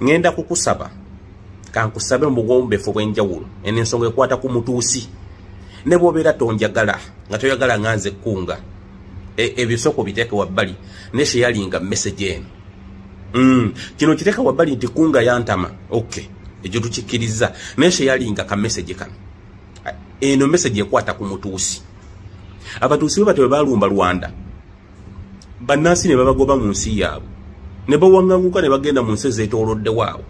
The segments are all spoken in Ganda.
ngenda kukusaba kankusabe mu bugombefu bw'enjawulo ensonga ekwata ku mutuusi ne bw'obeera tonjagala nga toyagala nganze kunga ebisoko biteeke wabbali ne sheyalinga message eno kino kiteeka wabbali nti kunga yantama okay ekyo tukikkiriza ne sheyalinga ka message kano eno message ekwata ku mutuusi abatuusi be batwe balumba Rwanda bannansi ne babagoba mu nsi yaabwe ne bawanganguka ne bagenda mu nsi zeetoolodde waawo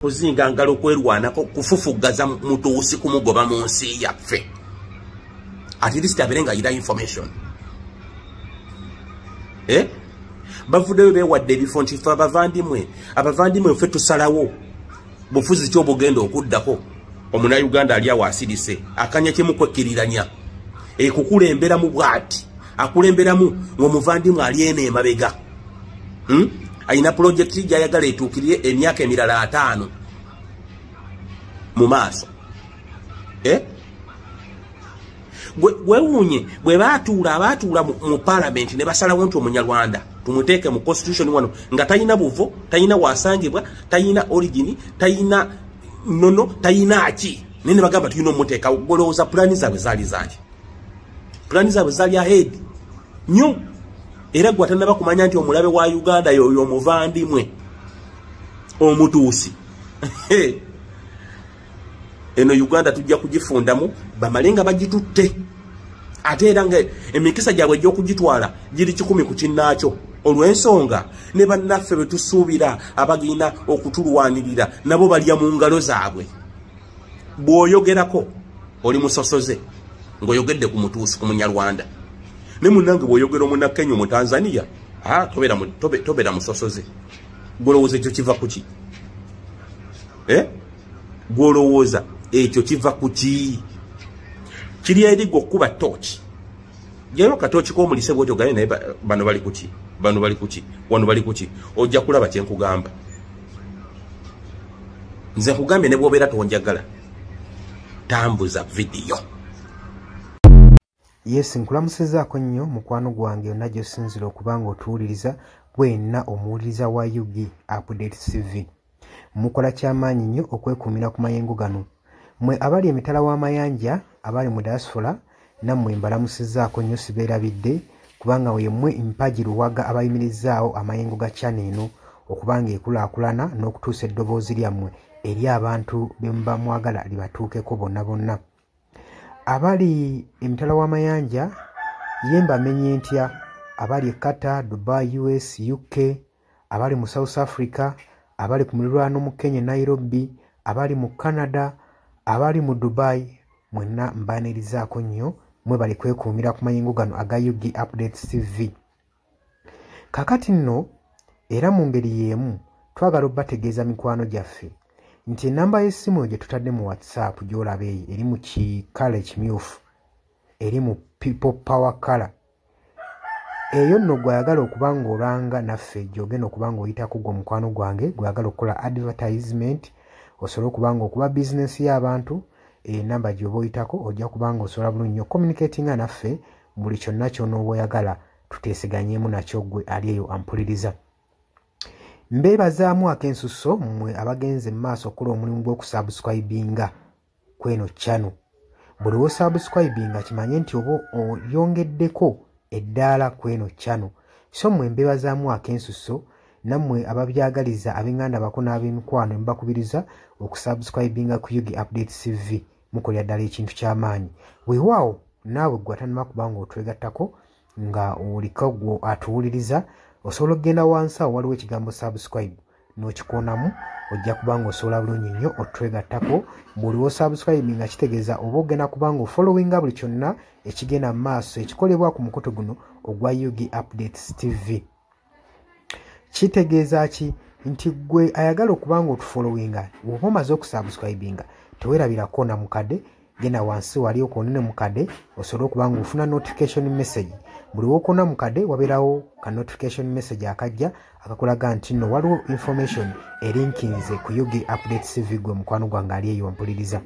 kuzinga ngalo kwerwanako kufufugaza mutuusi kumugoba mu nsi yaffe at least aberenga ira information bavuddeyo beewadde ebifo nti ffe abavandimwe ffe tusalawo bufuzi ky'obugenda okuddako omunayuganda ali awo asirise akanya kyemukwekiriranya kukulemberamu bwati akulemberamu ng'omuvandimwe ali eno emabega ayina project gyayagala etuukirire emyaka emirala 5 mu maaso gwewuunye bwe baatuula mu parliament ne basalawo nti omunyarwanda tumuteeke mu constitution wano nga tayina buvo tayina wasangibwa tayina origin tayina nono tayina ki nene bagamba tulina omuteeka golowooza pulani zaabwe zaali ahead nnyo era gwe atanaba kumanya nti omulabe wa Uganda yoyo omuvandimwe omutuusi eno Uganda tujja kugifundamu bamalenga bagitutte ate era nga emikisa gyabwe egy'okugitwala giri 10 ku kinnaakyo olw'ensonga ne bannaffe bwe tusuubira abagenda okutulwanirira nabo balya mu ngalo zaabwe bw'oyogerako oli musosoze ng'oyogedde ku mutuusi ku munyarwanda ne munange bw'oyogera omunnakenya mu Tanzania tobeera musosoze gwolowooza ekyo kiva ku ki gwolowooza ekyo kiva ku ki kiri eri gwe okkuba tooki jayo katooki k'omulise bwotyo gaye naye bano bali kuki wano bali kuki ojja kulaba kyenkugamba nze nkugambye ne bw'obeera tonjagala tambuza vidiyo. Yes, nkulamusizaako nnyo mukwano gwange yonna gy'osinzira okuba ng'otuwuliriza bwenna omuwuliriza wa UG Update TV. Mukola kyamaanyi nnyo okwekuumira ku mayengo gano. Mmwe abali emitala w'amayanja, abali mu diaspora, nammwe mbalamusizaako nnyo sibeerabidde kubanga wemmwe mpagi luwaga abayimirizzaawo amayengo ga channel eno okuba ng'ekulaakulana n'okutuusa eddoboozi lyammwe eri abantu be muba mwagala libatuukeko bonna bonna. Abali emitala w'amayanja yemba menye ntya abali e Qatar, Dubai, US, UK, abali mu South Africa, abali ku muliraano mu Kenya, Nairobi, abali mu Canada, abali mu Dubai, mwenna mbaanirizaako nnyo mwe bali kwekuumira ku mayengo gano aga UG Updates TV. Kakati nno era mu ngeri y'emu twagala obbategeeza mikwano gyaffe nti enamba y'essimu gye tutadde mu WhatsApp gy'olaba eyo eri mu kikala ekimyufu eri mu people power color eyo nno gwayagala okuba ng'olanga naffe gy'ogenda okuba ng'oyitako gwe mukwano gwange gwayagala okukola advertisement osobola okuba ng'okuba bizinesi y'abantu enamba gy'oba oyitako ojja kuba ng'osobola bulungi nnyo communicatinga naffe buli kyonna ky'onooba oyagala tuteesiganyeemu nakyo gwe ali eyo ampuliriza. Mbeebazaamu ak'ensusso mmwe abagenze mu maaso okukola omulimu gw'okusubscribinga kweno channel. Buli w'osubscribinga kimanye nti oba oyongeddeko eddaala kweno channel so mmwe mbebazaamu akensuso nammwe ababyagaliza ab'enganda bako n'ab'emikwano mbakubiriza okusubscribinga ku Yugi Updates TV mukolera ddala ekintu ky'amaanyi weewaawo naawe gwe atanuma kubanga otwegattako nga oliko gwo atuwuliriza osobola okugenda wansi awo waliwo ekigambo subscribe n'okikonamu ojja kubanga osobola bulungi nnyo otwegattako bw'oliwo subscribe nga kitegeeza oba ogenda kubanga ofollowinga buli kyonna ekigenda mu maaso ekikolebwa ku mukutu guno ogwa Yugi Updates TV. Kitegeeza ki nti gwe ayagala okubanga otufollowinga bw'oba omaze okusubscribinga teweerabirako na mukadde genda wansi wali okoonene mukadde osobola okubanga ofuna notification message buli wokona mukadde wabeerawo ka notification message akajja akakulaga nti nno waliwo information erinkinze ku Yugi Updates TV gwe mukwano gwange ali eyo wampuliriza.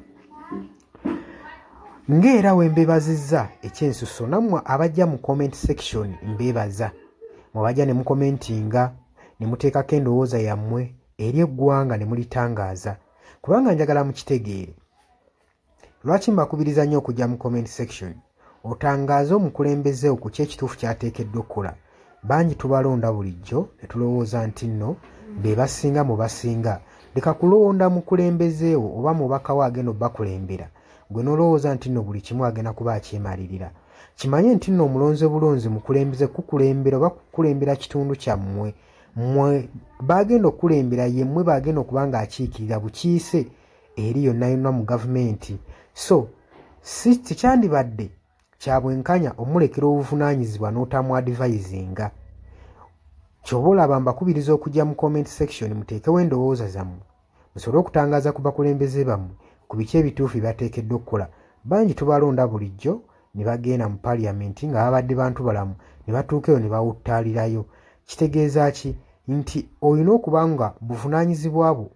Ng'era we mbebazizza ekyensuso nammwe abajja mu comment section mbebaza mwabajja ne mukomentinga ne muteekako endowooza yammwe eri eggwanga ne mulitangaaza kubanga njagala mukitegeere. Lwaki mbakubiriza nnyo okujja mu comment section otangaaze omukulembeze ku kyekituufu kyateekeddwa okukola. Bangi tubalonda bulijjo ne tulowooza nti nno be basinga mu basinga leka kulonda mukulembezeewo oba mubakawo agenda obbakulembera gwe nolowooza nti nno buli kimu agenda kuba akyemalirira. Kimanye nti nno omulonze bulonzi mukulembeze kukulembera oba kukulembera kitundu kyammwe mmwe bagenda okukulembera ye mmwe bagenda okuba nga akiikirira bukiise eri yonna yonna mu gavumenti. So si tekyandibadde kya bwenkanya omulekera obuvunaanyizibwa n'otamu advisinga. Ky'oba olaba mbakubiriza okujja mu comment section muteekewo endowooza zammwe musobole okutangaaza ku bakulembeze bammwe ku biki ebituufu bye bateekeddwa okukola. Bangi tubalonda bulijjo ne bagenda mu paliamenti nga babadde bantu balamu ne batuuka eyo ne bawuttaalirayo. Kitegeeza ki nti olina okuba nga buvunaanyizibwa bwo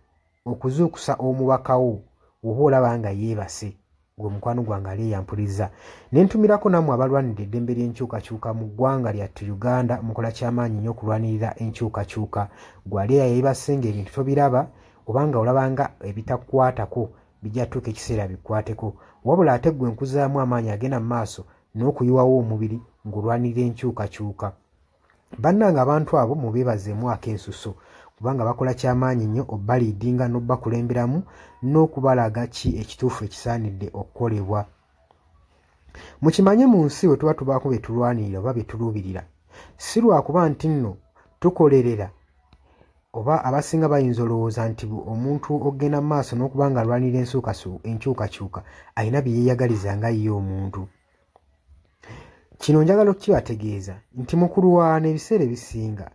okuzuukusa omubakawo oba olaba nga yeebase gwe mukwano gwange ali eyampuliriza. Ne ntumirako nammwe abalwanidde eddembe ly'enkyukakyuka mu ggwanga lyattu Uganda mukola ky'amaanyi nnyo okulwanirira enkyukakyuka. Gwe ali yeebase ng'ebintu tobiraba obanga olabanga ebitakukwatako bijja tuuka ekiseera bikwateko wabula ate gwe nkuzaamu amaanyi agenda mu maaso n'okuyiwawo omubiri ng'olwanirira enkyukakyuka. Bannanga abantu abo mubeebazeemu akensuso kubanga bakola ky'amaanyi nnyo obbaliidinga n'obbakulemberamu n'okubalaga ki ekituufu ekisaanidde okukolebwa. Mukimanye mu nsi bwe tuba tubaako bye tulwanirira oba bye tuluubirira si lwakuba nti nno tukolerera oba abasinga bayinza olowooza nti omuntu ogenda mu maaso n'okuba nga alwanirira enkyukakyuka alina bye yeeyagaliza nga ye omuntu. Kino njagala okukibategeeza nti mu kulwana ebiseera ebisinga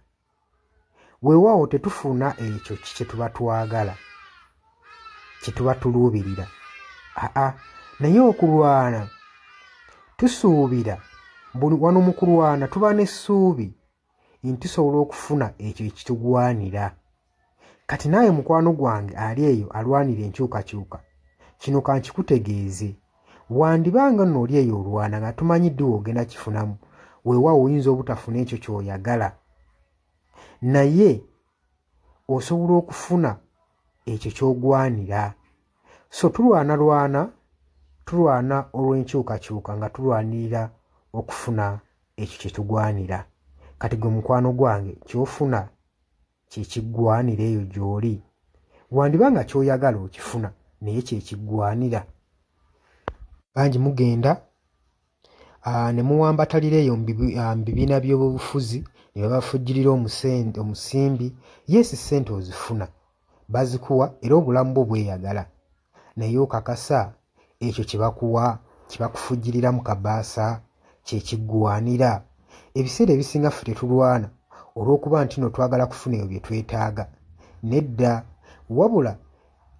weewaawo tetufuna ekyo kye tuba twagala kye tuba tuluubirira naye okulwana tusuubira wano mu kulwana tuba n'essuubi nti tusobola okufuna ekyo ekitugwanira. Kati naawe mukwano gwange ali eyo alwanira enkyukakyuka kino kankikutegeeze wandibanga nno oli eyo olwana nga tumanyiddwe ogenda kifunamu weewaawo oyinza obutafuna ekyo ky'oyagala naye osobola okufuna ekyo ky'ogwanira. So tulwana olw'enkyukakyuka nga tulwanirira okufuna ekyo kye tugwanira. Kati gwe mukwano gwange ky'ofuna kye kiggwanira eyo gy'oli wandibanga ky'oyagala okifuna naye kye kiggwanira. Bangi mugenda ne muwambatalira eyo mu bibiina by'obufuzi ne babafujjirira omusimbi. Yesi ssente ozifuna bazikuwa era obulamu bwo bweyagala naye okakasa ekyo kye bakuwa kye bakufujjirira mu kabaasa kye kiggwanira. Ebiseera ebisinga ffe tetulwana olw'okuba nti no twagala kufuna ebyo bye twetaaga nedda wabula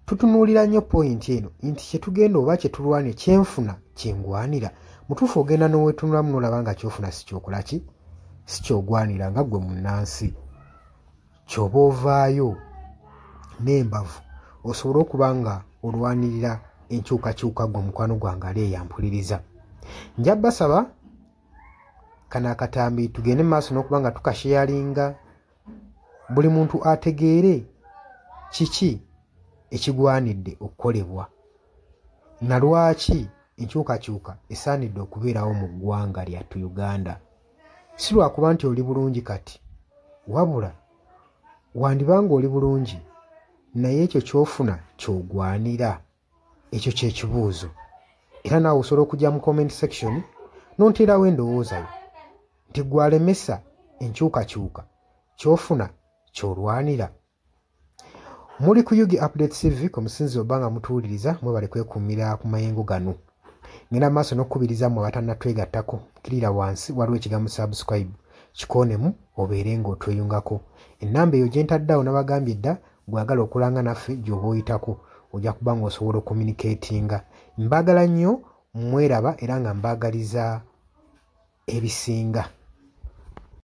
tutunuulira nnyo pointi eno nti kye tugenda oba kye tulwanira kyenfuna kyengwanira. Mutuufu ogenda n'oweetunulamu n'olaba nga kyofuna si kyokola ki si kyogwanira nga ggwe munnansi. Ky'oba ovaayo n'embavu osobola okuba nga olwanirira enkyukakyuka gwe mukwano gwange ali eyampuliriza. Nja basaba kano akatambi tugende mu maaso n'okuba nga tukasheyalinga buli muntu ategeere kiki ekigwanidde okukolebwa na lwaki enkyukakyuka esaanidde okubeerawo mu ggwanga lyattu Uganda. si lwakuba nti oli bulungi kati, wabula wandibanga oli bulungi naye ekyo ky'ofuna ky'ogwanira. Ekyo ky'ekibuuzo. Era naawe osobola okujja mu comment section n'onteerawo endowooza yo nti gwalemesa enkyukakyuka ky'ofuna ky'olwanira. Muli ku Yugi Updates TV ku musinzi obanga mutuwuliriza mwebale kwekuumira ku mayengo gano. Ngenda maaso n'okukubiriza mmwe abatannatwegattako kirira wansi waliwo ekigambo subscribe kikoonemu obeere ng'otweyungako. Ennamba eyo gye ntaddeawo nabagambye dda gwagala okulanga naffe gy'oba oyitako ojja kuba ng'osobola okommunikatinga. Mbaagala nnyo, mweraba era nga mbaagaliza ebisinga.